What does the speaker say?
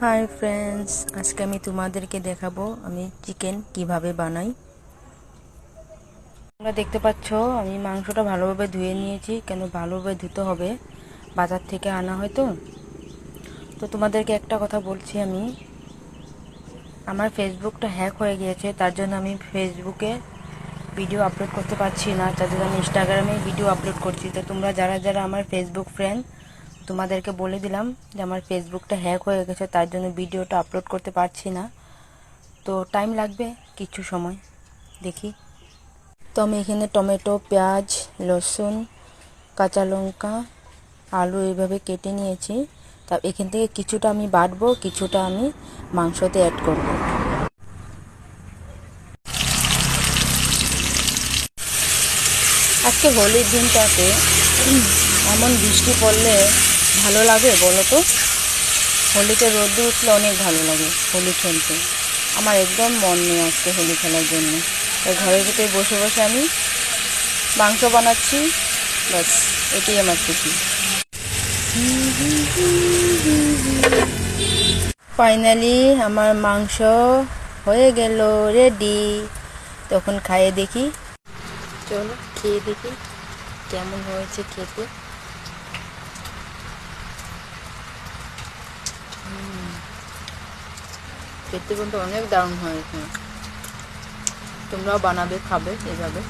Hi friends, আজকে আমি তোমাদেরকে দেখাবো আমি চিকেন কিভাবে বানাই। তোমরা দেখতে পাচ্ছ আমি মাংসটা ভালোভাবে ধুয়ে নিয়েছি, কেন ভালোভাবে ধুতে হবে, বাজার থেকে আনা হয় তো। তোমাদেরকে একটা কথা বলছি, আমি আমার ফেসবুকটা হ্যাক হয়ে গিয়েছে, তার জন্য আমি ফেসবুকে ভিডিও আপলোড করতে পারছি না, তার জন্য আমি ইনস্টাগ্রামে ভিডিও আপলোড করছি। তো তোমরা যারা যারা আমার ফেসবুক ফ্রেন্ড, তোমাদেরকে বলে দিলাম যে আমার ফেসবুকটা হ্যাক হয়ে গেছে, তার জন্য ভিডিওটা আপলোড করতে পারছি না। তো টাইম লাগবে কিছু সময়, দেখি। তো আমি এখানে টমেটো, পেঁয়াজ, লসুন, কাঁচা লঙ্কা, আলু এইভাবে কেটে নিয়েছি। তা এখান থেকে কিছুটা আমি বাটবো, কিছুটা আমি মাংসতে অ্যাড করব। আজকে হোলির দিনটাতে এমন বৃষ্টি পড়লে ভালো লাগে বলো তো? হোলিতে রোদ উঠলে অনেক ভালো লাগে হোলি খেলতে। আমার একদম মন নেই আজকে হোলি খেলার জন্য, তাই ঘরের ভিতরে বসে বসে আমি মাংস বানাচ্ছি, বাস এটাই আমার খুশি। ফাইনালি আমার মাংস হয়ে গেল, রেডি। তখন খাইয়ে দেখি, চলো খেয়ে দেখি কেমন হয়েছে খেতে। খেতে কিন্তু অনেক দারুণ হয়েছে। তোমরাও বানাবে, খাবে এভাবে।